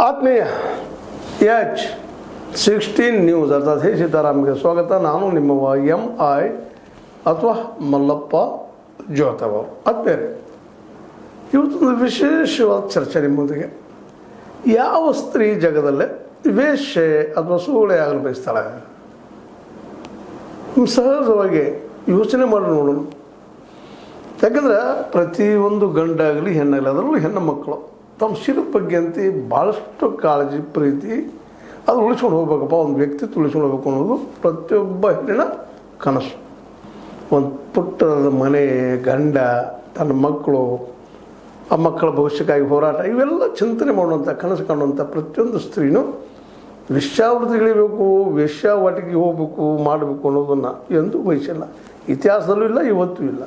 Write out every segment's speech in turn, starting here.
ಆತ್ಮೀಯ H16 news ಅರ್ಥಾತ್ ಹೇ ಸೀತಾರಾಮ್ಗೆ ಸ್ವಾಗತ. ನಾನು ನಿಮ್ಮವ MI ಅಥವಾ ಮಲ್ಲಪ್ಪ ಜೋತವ. ಆತ್ಮೀಯರೇ, ಇವತ್ತೊಂದು ವಿಶೇಷವಾದ ಚರ್ಚೆ ನಿಮ್ಮೊಂದಿಗೆ. ಯಾವ ಸ್ತ್ರೀ ಜಗದಲ್ಲೇ ವೇಶ್ಯೆ ಅಥವಾ ಸೂಳೆ ಆಗಲು ಬಯಸ್ತಾಳೆ? ಸಹಜವಾಗಿ ಯೋಚನೆ ಮಾಡಿ ನೋಡೋಣ. ಯಾಕಂದ್ರೆ ಪ್ರತಿಯೊಂದು ಗಂಡಾಗಲಿ ಹೆಣ್ಣಾಗಲಿ ಅದರಲ್ಲೂ ಹೆಣ್ಣು ಮಕ್ಕಳು ತಮ್ಮ ಶಿರದ ಬಗ್ಗೆ ಅಂತ ಭಾಳಷ್ಟು ಕಾಳಜಿ ಪ್ರೀತಿ ಅದು ಉಳಿಸ್ಕೊಂಡು ಹೋಗ್ಬೇಕಪ್ಪ, ಒಂದು ವ್ಯಕ್ತಿತ್ವ ಉಳಿಸ್ಕೊಂಡು ಹೋಗ್ಬೇಕು ಅನ್ನೋದು ಪ್ರತಿಯೊಬ್ಬ ಹೆಣ್ಣಿನ ಕನಸು. ಒಂದು ಪುಟ್ಟದ ಮನೆ, ಗಂಡ, ತನ್ನ ಮಕ್ಕಳು, ಆ ಮಕ್ಕಳ ಭವಿಷ್ಯಕ್ಕಾಗಿ ಹೋರಾಟ, ಇವೆಲ್ಲ ಚಿಂತನೆ ಮಾಡುವಂಥ ಕನಸು ಕಾಣುವಂಥ ಪ್ರತಿಯೊಂದು ಸ್ತ್ರೀನೂ ವೇಶ್ಯಾವೃತ್ತಿಗಳಿಬೇಕು, ವೇಶ್ಯಾವಾಟಿಗೆ ಹೋಗ್ಬೇಕು, ಮಾಡಬೇಕು ಅನ್ನೋದನ್ನು ಎಂದೂ ಬಯಸಿಲ್ಲ. ಇತಿಹಾಸದಲ್ಲೂ ಇಲ್ಲ, ಇವತ್ತೂ ಇಲ್ಲ.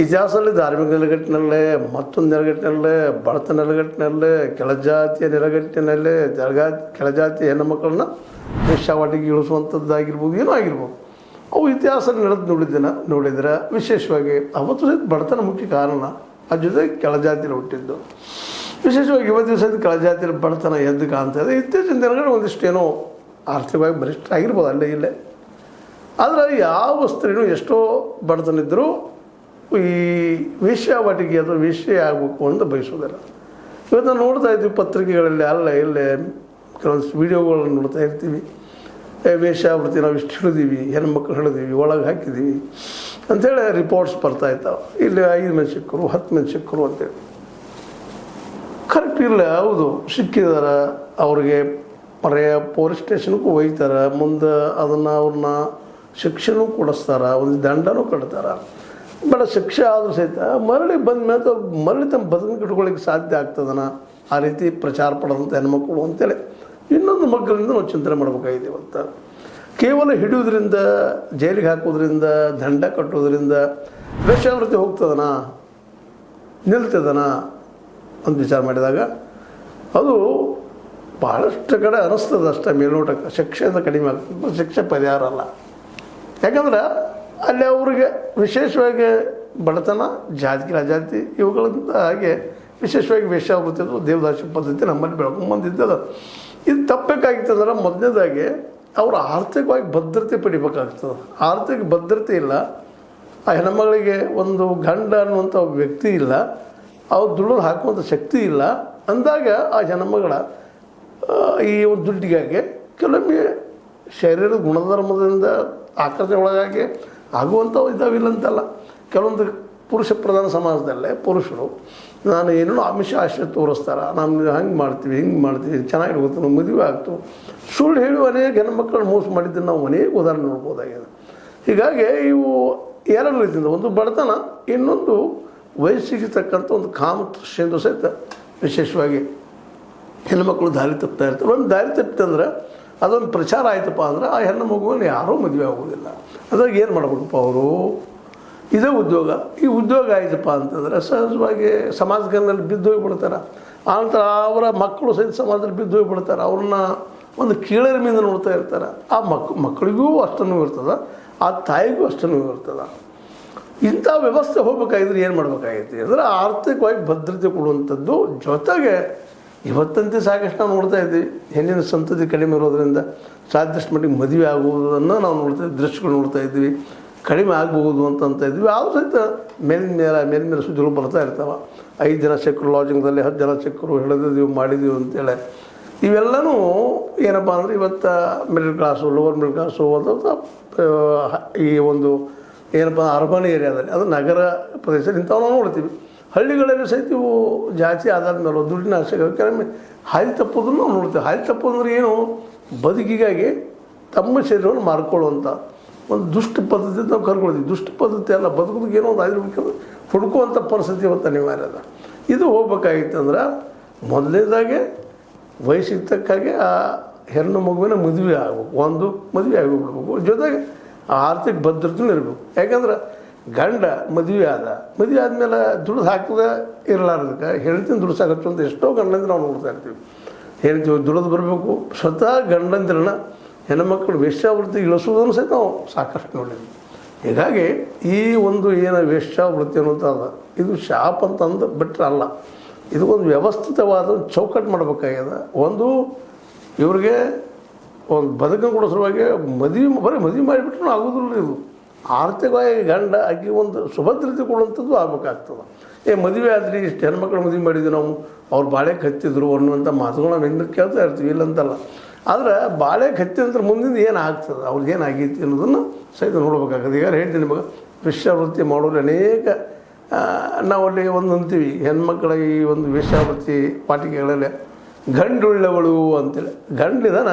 ಇತಿಹಾಸದಲ್ಲಿ ಧಾರ್ಮಿಕ ನೆಲೆಗಟ್ಟಿನಲ್ಲೇ, ಮತ್ತೊಂದು ನೆಲೆಗಟ್ಟಿನಲ್ಲೇ, ಬಡತನ ನೆಲೆಗಟ್ಟಿನಲ್ಲೇ, ಕೆಳಜಾತಿಯ ನೆಲೆಗಟ್ಟಿನಲ್ಲೇ ಕೆಳಜಾತಿಯ ಹೆಣ್ಣು ಮಕ್ಕಳನ್ನ ವೇಶ್ಯಾವಾಟಿಗೆ ಇಳಿಸುವಂಥದ್ದಾಗಿರ್ಬೋದು, ಏನೋ ಆಗಿರ್ಬೋದು. ಅವು ಇತಿಹಾಸ ನಡೆದು ನೋಡಿದ್ರೆ ವಿಶೇಷವಾಗಿ ಅವತ್ತು ಸಹಿತ ಬಡತನ ಮುಖ್ಯ ಕಾರಣ. ಅದ್ರ ಜೊತೆಗೆ ಕೆಳಜಾತಿಯಲ್ಲಿ ಹುಟ್ಟಿದ್ದು. ವಿಶೇಷವಾಗಿ ಇವತ್ತಿನ ಸಹಿತ ಕೆಳಜಾತಿಯಲ್ಲಿ ಬಡತನ ಎದ್ದು ಕಾಣ್ತಾಯಿದೆ. ಇತ್ತೀಚಿನ ದಿನಗಳು ಒಂದಿಷ್ಟು ಏನೋ ಆರ್ಥಿಕವಾಗಿ ಬಲಿಷ್ಠ ಆಗಿರ್ಬೋದು ಅಲ್ಲೇ ಇಲ್ಲೇ. ಆದರೆ ಯಾವ ಸ್ತ್ರೀನೂ ಎಷ್ಟೋ ಬಡತನ ಇದ್ದರೂ ಈ ವೇಶ್ಯಾವಾಟಿಕೆ ಅಥವಾ ವೇಶ್ಯೆ ಆಗಬೇಕು ಅಂತ ಬಯಸೋದಿಲ್ಲ. ಇವತ್ತು ನಾವು ನೋಡ್ತಾ ಇದ್ದೀವಿ ಪತ್ರಿಕೆಗಳಲ್ಲಿ, ಅಲ್ಲ ಇಲ್ಲೇ ಕೆಲವೊಂದು ವೀಡಿಯೋಗಳನ್ನು ನೋಡ್ತಾ ಇರ್ತೀವಿ. ವೇಶ್ಯಾವೃತ್ತಿ ನಾವು ಇಷ್ಟು ಹಿಡಿದೀವಿ, ಹೆಣ್ಮಕ್ಳು ಹಿಡಿದೀವಿ, ಒಳಗೆ ಹಾಕಿದ್ದೀವಿ ಅಂಥೇಳಿ ರಿಪೋರ್ಟ್ಸ್ ಬರ್ತಾ ಇದ್ದಾವೆ. ಇಲ್ಲಿ 5 ಮಂದಿ ಸಿಕ್ಕರು, 10 ಮಂದಿ ಸಿಕ್ಕರು ಅಂತೇಳಿ. ಕರೆಕ್ಟ್ ಇಲ್ಲ. ಹೌದು, ಸಿಕ್ಕಿದಾರೆ, ಅವ್ರಿಗೆ ಪೊಲೀಸ್ ಸ್ಟೇಷನ್ಗೂ ಒಯ್ತಾರೆ, ಮುಂದೆ ಅದನ್ನು ಅವ್ರನ್ನ ಶಿಕ್ಷೆನೂ ಕೊಡಿಸ್ತಾರೆ, ಒಂದು ದಂಡನೂ ಕಟ್ತಾರೆ. ಬಟ್ ಶಿಕ್ಷೆ ಆದರೂ ಸಹಿತ ಮರಳಿ ಬಂದ ಮೇಲೆ ಮರಳಿ ತಮ್ಮ ಬದುಕು ಕಟ್ಕೊಳ್ಳಿಕ್ಕೆ ಸಾಧ್ಯ ಆಗ್ತದನ ಆ ರೀತಿ ಪ್ರಚಾರ ಪಡೆದಂಥ ಹೆಣ್ಮಕ್ಳು ಅಂತೇಳಿ ಇನ್ನೊಂದು ಮಕ್ಕಳಿಂದ ನಾವು ಚಿಂತನೆ ಮಾಡಬೇಕಾಗಿದೆ. ಇವತ್ತು ಕೇವಲ ಹಿಡಿಯೋದ್ರಿಂದ, ಜೈಲಿಗೆ ಹಾಕೋದ್ರಿಂದ, ದಂಡ ಕಟ್ಟೋದ್ರಿಂದ ವೇಶ್ಯಾವೃತ್ತಿ ಹೋಗ್ತದನಾ, ನಿಲ್ತದನಾ ಅಂತ ವಿಚಾರ ಮಾಡಿದಾಗ ಅದು ಭಾಳಷ್ಟು ಕಡೆ ಅನ್ನಿಸ್ತದೆ ಅಷ್ಟೇ ಮೇಲ್ನೋಟಕ್ಕೆ. ಶಿಕ್ಷೆಯಿಂದ ಕಡಿಮೆ ಆಗ್ತದೆ, ಶಿಕ್ಷೆ ಪರಿಹಾರ ಅಲ್ಲ. ಯಾಕಂದ್ರೆ ಅಲ್ಲಿ ಅವ್ರಿಗೆ ವಿಶೇಷವಾಗಿ ಬಡತನ, ಜಾತಿ ಅಜಾತಿ ಇವುಗಳಿಂದ ಹಾಗೆ ವಿಶೇಷವಾಗಿ ವೇಶ್ಯಾವೃತ್ತಿ ದೇವದಾಸಿ ಪದ್ಧತಿ ನಮ್ಮಲ್ಲಿ ಬೆಳ್ಕೊಂಬಂದಿದ್ದದ. ಇದು ತಪ್ಪಬೇಕಾಗಿತ್ತಂದ್ರೆ ಮೊದಲನೇದಾಗಿ ಅವರು ಆರ್ಥಿಕವಾಗಿ ಭದ್ರತೆ ಪಡಿಬೇಕಾಗ್ತದೆ. ಆರ್ಥಿಕ ಭದ್ರತೆ ಇಲ್ಲ, ಆ ಹೆಣ್ಮಗಳಿಗೆ ಒಂದು ಗಂಡ ಅನ್ನುವಂಥ ವ್ಯಕ್ತಿ ಇಲ್ಲ, ಅವ್ರು ದುಡಿದು ಹಾಕುವಂಥ ಶಕ್ತಿ ಇಲ್ಲ ಅಂದಾಗ ಆ ಹೆಣ್ಮಗಳ ಈ ಒಂದು ದುಡ್ಡಿಗಾಗಿ ಕೆಲವೊಮ್ಮೆ ಶರೀರದ ಗುಣಧರ್ಮದಿಂದ ಆಕರ್ಷಣೆ ಒಳಗಾಗಿ ಆಗುವಂಥವು ಇದಾವಿಲ್ಲ ಅಂತಲ್ಲ. ಕೆಲವೊಂದು ಪುರುಷ ಪ್ರಧಾನ ಸಮಾಜದಲ್ಲೇ ಪುರುಷರು ನಾನು ಏನೋ ಆಶೆ ತೋರಿಸ್ತಾರೆ, ನಾವು ಹಂಗೆ ಮಾಡ್ತೀವಿ, ಹಿಂಗೆ ಮಾಡ್ತೀವಿ, ಚೆನ್ನಾಗಿರುತ್ತೆ, ನಾವು ಮದುವೆ ಆಗ್ತು ಸುಳ್ಳು ಹೇಳಿ ಅನೇಕ ಹೆಣ್ಮಕ್ಳು ಮೋಸ ಮಾಡಿದ್ದನ್ನು ನಾವು ಅನೇಕ ಉದಾಹರಣೆ ನೋಡ್ಬೋದಾಗಿದೆ. ಹೀಗಾಗಿ ಇವು ಎರಡು ರೀತಿಯಿಂದ, ಒಂದು ಬಡತನ, ಇನ್ನೊಂದು ವಯಸ್ಸಿಗೆ ತಕ್ಕಂಥ ಒಂದು ಕಾಮತೃಷ್ಟಿಯಿಂದ ಸಹಿತ ವಿಶೇಷವಾಗಿ ಹೆಣ್ಮಕ್ಳು ದಾರಿ ತಪ್ತಾ ಇರ್ತಾರೆ. ಒಂದು ದಾರಿ ತಪ್ಪಿತಂದ್ರೆ ಅದೊಂದು ಪ್ರಚಾರ ಆಯ್ತಪ್ಪ ಅಂದ್ರೆ ಆ ಹೆಣ್ಣು ಮಗುವನ್ನು ಯಾರೂ ಮದುವೆ ಆಗೋದಿಲ್ಲ. ಅದ್ರಾಗ ಏನು ಮಾಡಬೇಕಪ್ಪ ಅವರು? ಇದೇ ಉದ್ಯೋಗ. ಈ ಉದ್ಯೋಗ ಆಯ್ತಪ್ಪ ಅಂತಂದರೆ ಸಹಜವಾಗಿ ಸಮಾಜದಲ್ಲಿ ಬಿದ್ದು ಹೋಗಿಬಿಡ್ತಾರೆ. ಆನಂತರ ಅವರ ಮಕ್ಕಳು ಸಹಿತ ಸಮಾಜದಲ್ಲಿ ಬಿದ್ದು ಹೋಗಿಬಿಡ್ತಾರೆ. ಅವ್ರನ್ನ ಒಂದು ಕೀಳರಿಮೆಯಿಂದ ನೋಡ್ತಾ ಇರ್ತಾರೆ. ಆ ಮಕ್ಕಳಿಗೂ ಅಷ್ಟನ್ನು ಇರ್ತದೆ, ಆ ತಾಯಿಗೂ ಅಷ್ಟನ್ನು ಇರ್ತದೆ. ಇಂಥ ವ್ಯವಸ್ಥೆ ಹೋಗ್ಬೇಕಾಗಿದ್ರೆ ಏನು ಮಾಡಬೇಕಾಗೈತಿ ಅಂದರೆ ಆರ್ಥಿಕವಾಗಿ ಭದ್ರತೆ ಕೊಡುವಂಥದ್ದು. ಜೊತೆಗೆ ಇವತ್ತಂತೆ ಸಾಕಷ್ಟು ನಾವು ನೋಡ್ತಾ ಇದ್ದೀವಿ, ಹೆಣ್ಣಿನ ಸಂತತಿ ಕಡಿಮೆ ಇರೋದರಿಂದ ಸಾಧ್ಯಷ್ಟು ಮಟ್ಟಿಗೆ ಮದುವೆ ಆಗುವುದನ್ನು ನಾವು ನೋಡ್ತಾ ಇದ್ದೀವಿ, ದೃಶ್ಯಗಳು ನೋಡ್ತಾ ಇದ್ದೀವಿ. ಕಡಿಮೆ ಆಗ್ಬೋದು ಅಂತ ಇದ್ವಿ. ಆದರೂ ಸಹಿತ ಮೇಲಿನ ಸುದ್ದಿಗಳು ಬರ್ತಾ ಇರ್ತಾವೆ. 5 ಜನ ಸಿಕ್ಕರು ಲಾಜಿಂಗ್ದಲ್ಲಿ, 10 ಜನ ಸಿಕ್ಕರು, ಹಿಡಿದಿದ್ದೀವಿ, ಮಾಡಿದ್ದೀವಿ ಅಂತೇಳಿ. ಇವೆಲ್ಲವೂ ಏನಪ್ಪ ಅಂದರೆ ಇವತ್ತು middle class, lower middle class ಅಥವಾ ಈ ಒಂದು ಏನಪ್ಪ ಅರ್ಬನ್ ಏರಿಯಾದಲ್ಲಿ, ಅದು ನಗರ ಪ್ರದೇಶದಲ್ಲಿ ಇಂಥವು ನಾವು ನೋಡ್ತೀವಿ. ಹಳ್ಳಿಗಳಲ್ಲಿ ಸಹಿತ ಇವು ಜಾತಿ ಆಧಾರದ ಮೇಲೆ ದುಡ್ಡಿನ ಆಸೆಗಳು ಕೆಲವೊಮ್ಮೆ ಹಾದಿ ತಪ್ಪೋದನ್ನು ನಾವು ನೋಡ್ತೀವಿ. ಹಾದಿ ತಪ್ಪೋದಂದ್ರೆ ಏನು? ಬದುಕಿಗಾಗಿ ತಮ್ಮ ಶರೀರವನ್ನು ಮಾರ್ಕೊಳ್ಳುವಂಥ ಒಂದು ದುಷ್ಟ ಪದ್ಧತಿ ನಾವು ಕರ್ಕೊಳ್ತೀವಿ. ದುಷ್ಟ ಪದ್ಧತಿ ಅಲ್ಲ, ಬದುಕೋದಕ್ಕೆ ಏನೋ ಒಂದು ಆಗಿರ್ಬೇಕಂದ್ರೆ ಹುಡುಕುವಂಥ ಪರಿಸ್ಥಿತಿ ಇವತ್ತು ಅನಿವಾರ್ಯ ಅದ. ಇದು ಹೋಗ್ಬೇಕಾಗಿತ್ತಂದ್ರೆ ಮೊದಲನೇದಾಗೆ ವಯಸ್ಸಿಗೆ ತಕ್ಕಾಗೆ ಆ ಹೆಣ್ಣು ಮಗುವಿನ ಮದುವೆ ಆಗಬೇಕು, ಒಂದು ಮದುವೆ ಆಗಿಬಿಡ್ಬೇಕು. ಜೊತೆಗೆ ಆರ್ಥಿಕ ಭದ್ರತೆಯೂ ಇರಬೇಕು. ಯಾಕಂದ್ರೆ ಗಂಡ ಮದುವೆ ಆದಮೇಲೆ ದುಡ್ದು ಹಾಕದೆ ಇರಲಾರ್ದಕ್ಕೆ ಹೆಂಡತಿನ ದುಡ್ಡು ಸಾಕಷ್ಟು ಅಂತ ಎಷ್ಟೋ ಗಂಡಂದ್ರೆ ನಾವು ನೋಡ್ತಾ ಇರ್ತೀವಿ. ಹೆಂಡತಿ ದುಡಿದು ಬರಬೇಕು. ಸ್ವತಃ ಗಂಡಂದ್ರನ್ನ ಹೆಣ್ಮಕ್ಳು ವೇಶ್ಯಾವೃತ್ತಿ ಇಳಿಸೋದನ್ನು ಸಹಿತ ನಾವು ಸಾಕಷ್ಟು ನೋಡಿದ್ವಿ. ಹೀಗಾಗಿ ಈ ಒಂದು ಏನು ವೇಶ್ಯಾವೃತ್ತಿ ಅನ್ನೋದು ಅದ, ಇದು ಶಾಪ್ ಅಂತಂದು ಬಿಟ್ಟರೆ ಅಲ್ಲ. ಇದಕ್ಕೊಂದು ವ್ಯವಸ್ಥಿತವಾದ ಒಂದು ಚೌಕಟ್ಟು ಮಾಡಬೇಕಾಗ್ಯದ. ಒಂದು ಇವ್ರಿಗೆ ಒಂದು ಬದುಕನ್ನು ಕೊಡೋ ಸಲುವಾಗಿ ಬರೀ ಮದುವೆ ಮಾಡಿಬಿಟ್ರೂ ಆಗೋದಿಲ್ಲ. ಇದು ಆರ್ಥಿಕವಾಗಿ ಗಂಡ ಆಗಿ ಒಂದು ಸುಭದ್ರತೆ ಕೊಡುವಂಥದ್ದು ಆಗಬೇಕಾಗ್ತದೆ. ಮದುವೆ ಆದ್ರಿ ಇಷ್ಟು ಹೆಣ್ಮಕ್ಳು ಮದುವೆ ಮಾಡಿದ್ವಿ ನಾವು, ಅವ್ರು ಬಾಳೆ ಕತ್ತಿದ್ರು ಅನ್ನುವಂಥ ಮಾತುಗಳು ನಾವು ಹೆಂಗೆ ಕೇಳ್ತಾ ಇರ್ತೀವಿ, ಇಲ್ಲಂತಲ್ಲ. ಆದರೆ ಬಾಳೆ ಕತ್ತಿದ್ರೆ ಮುಂದಿನ ಏನು ಆಗ್ತದೆ, ಅವ್ರಿಗೆ ಏನು ಆಗೈತಿ ಅನ್ನೋದನ್ನು ಸಹಿತ ನೋಡ್ಬೇಕಾಗ್ತದೆ. ಈಗ ಹೇಳ್ತೀನಿ ನಿಮಗೆ, ವೇಶ್ಯಾವೃತ್ತಿ ಮಾಡೋರು ಅನೇಕ ನಾವಲ್ಲಿ ಒಂದು ಅಂತೀವಿ, ಹೆಣ್ಮಕ್ಳ ಈ ಒಂದು ವೇಶ್ಯಾವೃತ್ತಿ ಪಾಟಿಕೆಗಳಲ್ಲಿ ಗಂಡುಳ್ಳವಳು ಅಂತೇಳಿ. ಗಂಡಿದಾನ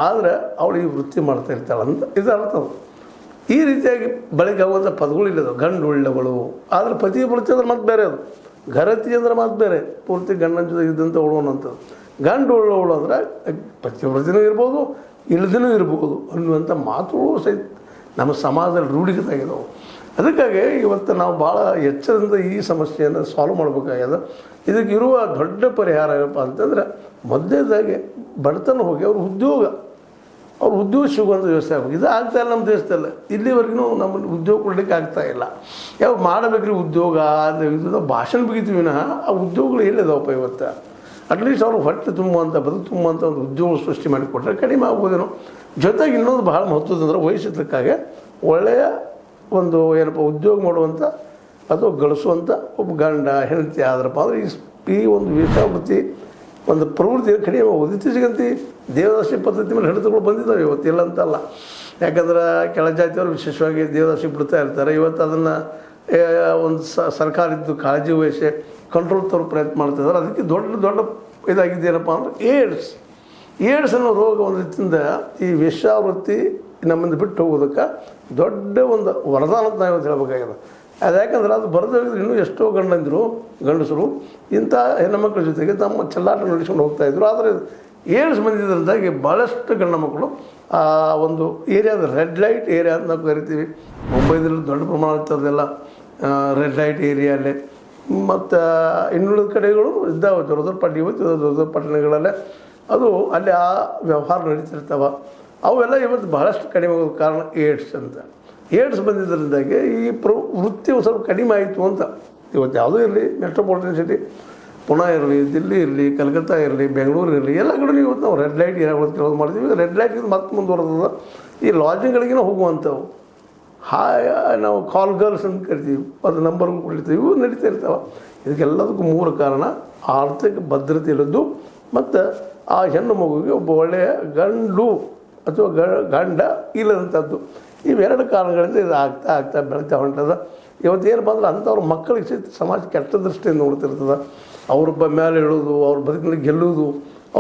ಆದರೆ ಅವಳು ಈ ವೃತ್ತಿ ಮಾಡ್ತಾ ಇರ್ತಾಳೆ ಅಂತ ಇದು ಅರ್ಥ. ಈ ರೀತಿಯಾಗಿ ಬಳಕೆ ಆಗುವಂಥ ಪದಗಳಿಲ್ಲದು. ಗಂಡುಳ್ಳವಳು ಆದರೆ ಪತಿ ಬೃತ್ತಿ ಅಂದ್ರೆ ಮತ್ತೆ ಬೇರೆ, ಅದು ಘರತಿ ಅಂದ್ರೆ ಮತ್ತೆ ಬೇರೆ, ಪೂರ್ತಿ ಗಂಡನ ಜೊತೆ ಇದ್ದಂಥ ಉಳುವಂಥದ್ದು. ಗಂಡು ಉಳ್ಳವಳು ಅಂದ್ರೆ ಪತಿವ್ರತಿನೂ ಇರ್ಬೋದು, ಇಲ್ಲದಿನೂ ಇರ್ಬೋದು ಅನ್ನುವಂಥ ಮಾತುಗಳು ಸಹಿತ ನಮ್ಮ ಸಮಾಜದಲ್ಲಿ ರೂಢಿಗತಾಗಿದ್ದಾವೆ. ಅದಕ್ಕಾಗಿ ಇವತ್ತು ನಾವು ಭಾಳ ಎಚ್ಚರದಿಂದ ಈ ಸಮಸ್ಯೆಯನ್ನು ಸಾಲ್ವ್ ಮಾಡಬೇಕಾಗ್ಯದ. ಇದಕ್ಕೆ ಇರುವ ದೊಡ್ಡ ಪರಿಹಾರ ಏನಪ್ಪ ಅಂತಂದರೆ, ಮೊದಲನೇದಾಗಿ ಬಡತನ ಹೋಗಿ ಅವ್ರ ಉದ್ಯೋಗ ಸಿಗುವಂಥ ವ್ಯವಸ್ಥೆ ಆಗಬೇಕು. ಇದು ಆಗ್ತಾಯಿಲ್ಲ ನಮ್ಮ ದೇಶದಲ್ಲಿ. ಇಲ್ಲಿವರೆಗೂ ನಮ್ಮಲ್ಲಿ ಉದ್ಯೋಗ ಕೊಡಲಿಕ್ಕೆ ಆಗ್ತಾಯಿಲ್ಲ. ಯಾವ ಮಾಡಬೇಕ್ರಿ ಉದ್ಯೋಗ ಅದು ಇದು ಭಾಷಣ ಬಿಗಿತೀವಿ ವಿನಃ ಆ ಉದ್ಯೋಗಗಳು ಎಲ್ಲಿದಾವಪ್ಪ ಇವತ್ತು. ಅಟ್ಲೀಸ್ಟ್ ಅವ್ರು ಹೊಟ್ಟೆ ತುಂಬುವಂಥ ಬದುಕು ತುಂಬುವಂಥ ಒಂದು ಉದ್ಯೋಗ ಸೃಷ್ಟಿ ಮಾಡಿಕೊಟ್ರೆ ಕಡಿಮೆ ಆಗ್ಬೋದೇನೋ. ಜೊತೆಗೆ ಇನ್ನೊಂದು ಭಾಳ ಮಹತ್ವದಂದ್ರೆ ವಯಸ್ಸಿದ್ದಕ್ಕಾಗೆ ಒಳ್ಳೆಯ ಒಂದು ಏನಪ್ಪ ಉದ್ಯೋಗ ಮಾಡುವಂಥ ಅಥವಾ ಗಳಿಸುವಂಥ ಒಬ್ಬ ಗಂಡ ಹೆಂಡತಿ ಆದ್ರಪ್ಪ ಅಂದರೆ ಈ ಒಂದು ವೇಶ್ಯಾವೃತ್ತಿ ಒಂದು ಪ್ರವೃತ್ತಿ ಕಡಿಮೆ ಆಗೋದು. ಇತ್ತೀಚೆಗಂತೆ ದೇವದಾಸಿ ಪದ್ಧತಿ ಮೇಲೆ ಹೆಣ್ತಗಳು ಬಂದಿದ್ದಾವೆ ಇವತ್ತು, ಇಲ್ಲ ಅಂತಲ್ಲ. ಯಾಕಂದ್ರೆ ಕೆಳ ಜಾತಿಯವರು ವಿಶೇಷವಾಗಿ ದೇವದಾಸಿ ಬಿಡ್ತಾ ಇರ್ತಾರೆ. ಇವತ್ತು ಅದನ್ನು ಒಂದು ಸರ್ಕಾರ ಇದ್ದು ಕಾಳಜಿ ವಹಿಸಿ ಕಂಟ್ರೋಲ್ ತರೋ ಪ್ರಯತ್ನ ಮಾಡ್ತಿದ್ದಾರೆ. ಅದಕ್ಕೆ ದೊಡ್ಡ ಇದಾಗಿದ್ದೇನಪ್ಪ ಅಂದರೆ ಏಡ್ಸ್ ಅನ್ನೋ ರೋಗ ಒಂದು ರೀತಿಯಿಂದ ಈ ವೇಶ್ಯಾವೃತ್ತಿ ನಮ್ಮಿಂದ ಬಿಟ್ಟು ಹೋಗೋದಕ್ಕೆ ದೊಡ್ಡ ಒಂದು ವರದಾನ ಅಂತ ನಾವು ಹೇಳಬೇಕಾಗಿದೆ. ಅದು ಯಾಕಂದ್ರೆ ಅದು ಬರೆದೋಗಿದ್ರೆ ಇನ್ನೂ ಎಷ್ಟೋ ಗಂಡಸರು ಇಂಥ ಹೆಣ್ಣುಮಕ್ಕಳ ಜೊತೆಗೆ ತಮ್ಮ ಚೆಲ್ಲಾಟ ನಡೆಸ್ಕೊಂಡು ಹೋಗ್ತಾಯಿದ್ರು. ಆದರೆ ಏಡ್ಸ್ ಬಂದಿದ್ದರಿಂದಾಗಿ ಭಾಳಷ್ಟು ಗಂಡು ಮಕ್ಕಳು ಆ ಒಂದು ಏರಿಯಾದ ರೆಡ್ ಲೈಟ್ ಏರಿಯಾ ಅಂತ ನಾವು ಕರಿತೀವಿ. ಮುಂಬೈದಲ್ಲಿ ದೊಡ್ಡ ಪ್ರಮಾಣದಲ್ಲ ರೆಡ್ ಲೈಟ್ ಏರಿಯಲ್ಲೇ, ಮತ್ತು ಇನ್ನುಳಿದ ಕಡೆಗಳು ಇದ್ದಾವೆ ದೊಡ್ಡ ಪಟ್ಟಣಗಳಲ್ಲೇ ಅದು ಅಲ್ಲಿ ಆ ವ್ಯವಹಾರ ನಡೀತಿರ್ತಾವೆ. ಅವೆಲ್ಲ ಇವತ್ತು ಬಹಳಷ್ಟು ಕಡಿಮೆ ಆಗೋದು ಕಾರಣ ಏಡ್ಸ್ ಬಂದಿದ್ದರಿಂದಾಗಿ ಈ ವೃತ್ತಿ ಸ್ವಲ್ಪ ಕಡಿಮೆ ಆಯಿತು ಅಂತ. ಇವತ್ತು ಯಾವುದೂ ಇರಲಿ, ಮೆಟ್ರೋಪಾಲಿಟನ್ ಸಿಟಿ ಪುಣೆ ಇರಲಿ, ದಿಲ್ಲಿ ಇರಲಿ, ಕಲ್ಕತ್ತಾ ಇರಲಿ, ಬೆಂಗಳೂರು ಇರಲಿ, ಎಲ್ಲ ಕಡೆ ಇವತ್ತು ನಾವು ರೆಡ್ ಲೈಟ್ ಏರಿಯಾಗಳು ಕೆಲವು ಮಾಡ್ತೀವಿ. ರೆಡ್ ಲೈಟ್ಗೆ ಮತ್ತೆ ಮುಂದುವರೆದ ಈ ಲಾಡ್ಜಿಂಗ್ಗಳಿಗಿನ ಹೋಗುವಂಥವು ನಾವು ಕಾಲ್ ಗರ್ಲ್ಸ್ ಅಂತ ಕರಿತೀವಿ, ಅದು ನಂಬರ್ಗಳು ಕೊಡ್ಲಿರ್ತೀವಿ, ಇವು ನಡೀತಾ ಇರ್ತಾವೆ. ಇದಕ್ಕೆಲ್ಲದಕ್ಕೂ ಮೂಲ ಕಾರಣ ಆರ್ಥಿಕ ಭದ್ರತೆ ಇರೋದು ಮತ್ತು ಆ ಹೆಣ್ಣು ಮಗುವಿಗೆ ಒಬ್ಬ ಒಳ್ಳೆಯ ಗಂಡು ಅಥವಾ ಗಂಡ ಇಲ್ಲದಂಥದ್ದು. ಇವೆರಡು ಕಾರಣಗಳಿಂದ ಇದು ಆಗ್ತಾ ಬೆಳೀತಾ ಹೊಂಟದ. ಇವತ್ತೇನು ಬಂದ್ರೆ ಅಂಥವ್ರ ಮಕ್ಕಳಿಗೆ ಸಮಾಜ ಕೆಟ್ಟ ದೃಷ್ಟಿಯಿಂದ ನೋಡ್ತಿರ್ತದೆ. ಅವ್ರೊಬ್ಬ ಮೇಲೆ ಇಳೋದು, ಅವ್ರ ಬದುಕಿನಲ್ಲಿ ಗೆಲ್ಲುವುದು,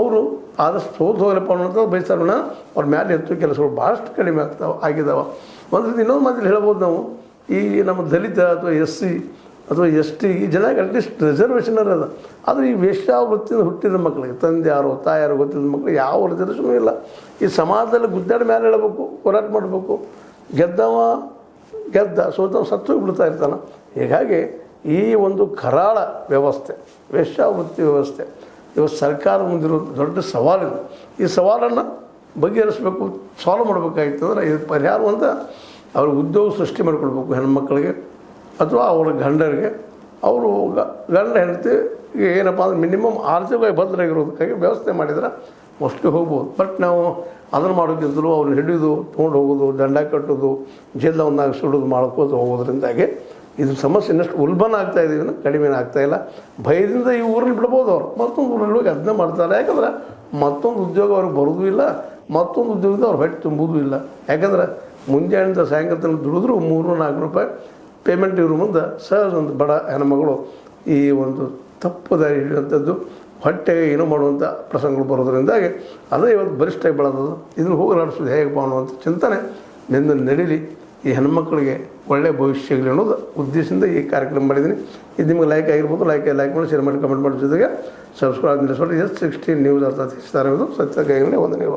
ಅವರು ಆದಷ್ಟು ಹೋಗ್ಲಪ್ಪ ಅನ್ನೋಂಥದ್ದು ಬಯಸ್ತಾರ. ಅವ್ರ ಮೇಲೆ ಎತ್ತು ಕೆಲಸಗಳು ಭಾಳಷ್ಟು ಕಡಿಮೆ ಆಗಿದ್ದಾವೆ. ಒಂದು ರೀತಿ ಇನ್ನೊಂದು ಮಾತಲ್ಲಿ ಹೇಳ್ಬೋದು ನಾವು, ಈ ನಮ್ಮ ದಲಿತ ಅಥವಾ SC ಅಥವಾ ST ಈ ಜನಕ್ಕೆ ಅಟ್ಲೀಸ್ಟ್ ರಿಸರ್ವೇಷನ್ ಅದ. ಆದರೆ ಈ ವೇಶ್ಯಾವೃತ್ತಿಯಿಂದ ಹುಟ್ಟಿದ ಮಕ್ಕಳಿಗೆ ತಂದೆ ಯಾರೋ ತಾಯಾರೋ ಗೊತ್ತಿದ್ದ ಮಕ್ಕಳಿಗೆ ಯಾವ ರಿಸರ್ವೇಷನೂ ಇಲ್ಲ. ಈ ಸಮಾಜದಲ್ಲಿ ಗುದ್ದಾಡಿ ಮೇಲೆ ಹೇಳಬೇಕು, ಹೋರಾಟ ಮಾಡಬೇಕು. ಗೆದ್ದ ಸತ್ತು ಬಿಡ್ತಾ ಇರ್ತಾನೆ. ಹೀಗಾಗಿ ಈ ಒಂದು ಕರಾಳ ವ್ಯವಸ್ಥೆ, ವೇಶ್ಯಾವೃತ್ತಿ ವ್ಯವಸ್ಥೆ ಇವತ್ತು ಸರ್ಕಾರ ಮುಂದಿರೋ ದೊಡ್ಡ ಸವಾಲಿದೆ. ಈ ಸವಾಲನ್ನು ಬಗೆಹರಿಸಬೇಕು, ಸಾಲ್ವ್ ಮಾಡಬೇಕಾಗಿತ್ತು. ಅಂದರೆ ಇದು ಪರಿಹಾರ ಅಂತ ಅವರು ಉದ್ಯೋಗ ಸೃಷ್ಟಿ ಮಾಡಿಕೊಡ್ಬೇಕು ಹೆಣ್ಮಕ್ಳಿಗೆ ಅಥವಾ ಅವರ ಗಂಡರಿಗೆ. ಅವರು ಗಂಡ ಹೆಂಡತಿ ಏನಪ್ಪ ಅಂದ್ರೆ ಮಿನಿಮಮ್ ಆರ್ಥಿಕವಾಗಿ ಭದ್ರಾಗಿರೋದಕ್ಕಾಗಿ ವ್ಯವಸ್ಥೆ ಮಾಡಿದ್ರೆ ಮೋಸ್ಟ್ಲಿ ಹೋಗ್ಬೋದು. ಬಟ್ ನಾವು ಅದನ್ನು ಮಾಡೋಕ್ಕಿಂತಲೂ ಅವ್ರನ್ನ ಹಿಡಿದು ತೊಗೊಂಡು ಹೋಗೋದು, ದಂಡ ಕಟ್ಟೋದು, ಜೈಲವನ್ನಾಗ ಸುಡೋದು ಮಾಡ್ಕೋತ ಹೋಗೋದ್ರಿಂದಾಗಿ ಇದು ಸಮಸ್ಯೆ ಇನ್ನಷ್ಟು ಉಲ್ಬಣ ಆಗ್ತಾಯಿದ್ದೀವಿ, ಕಡಿಮೆನೇ ಆಗ್ತಾಯಿಲ್ಲ. ಭಯದಿಂದ ಈ ಊರಲ್ಲಿ ಬಿಡ್ಬೋದು. ಅವ್ರು ಮತ್ತೊಂದು ಊರಲ್ಲಿ ಹೋಗಿ ಅದನ್ನೇ ಮಾಡ್ತಾರೆ. ಯಾಕಂದ್ರೆ ಮತ್ತೊಂದು ಉದ್ಯೋಗ ಅವ್ರಿಗೆ ಬರೋದು ಇಲ್ಲ, ಮತ್ತೊಂದು ಉದ್ಯೋಗದಿಂದ ಅವ್ರು ಹೊಟ್ಟೆ ತುಂಬುವುದೂ ಇಲ್ಲ. ಯಾಕಂದ್ರೆ ಮುಂಜಾನೆಯಿಂದ ಸಾಯಂಕಾಲ ದುಡಿದ್ರು 300-400 ರೂಪಾಯಿ ಪೇಮೆಂಟ್ ಇವ್ರ ಮುಂದೆ ಸಹಜ ಒಂದು ಬಡ ಹೆಣ್ಮಗಳು ಈ ಒಂದು ತಪ್ಪು ದಾರಿ ಹಿಡಿಯುವಂಥದ್ದು, ಹೊಟ್ಟೆಗೆ ಏನೋ ಮಾಡುವಂಥ ಪ್ರಸಂಗಗಳು ಬರೋದ್ರಿಂದಾಗಿ ಅದೇ ಇವತ್ತು ಬಲಿಷ್ಠಾಗಿ ಬೆಳೆದದು. ಇದನ್ನು ಹೋಗಲಾಡಿಸೋದು ಹೇಗಪ್ಪ ಅನ್ನುವಂಥ ಚಿಂತನೆ ನಿಂದ ನಡೀಲಿ, ಈ ಹೆಣ್ಮಕ್ಳಿಗೆ ಒಳ್ಳೆಯ ಭವಿಷ್ಯಗಳು ಅನ್ನೋದು ಉದ್ದೇಶದಿಂದ ಈ ಕಾರ್ಯಕ್ರಮ ಮಾಡಿದ್ದೀನಿ. ಇದು ನಿಮಗೆ ಲೈಕ್ ಆಗಿರ್ಬೋದು, ಲೈಕ್ ಮಾಡಿ, ಶೇರ್ ಮಾಡಿ, ಕಮೆಂಟ್ ಮಾಡೋ ಜೊತೆಗೆ ಸಬ್ಸ್ಕ್ರೈಬ್ ನಿಲ್ಲಿಸ್ಕೊಂಡು S16 ನ್ಯೂಸ್ ಅರ್ಥಾತ್ ಇಷ್ಟ ಇರೋದು ಸತ್ಯ ಕೈಗಳೇ ವಂದನೆಗಳು.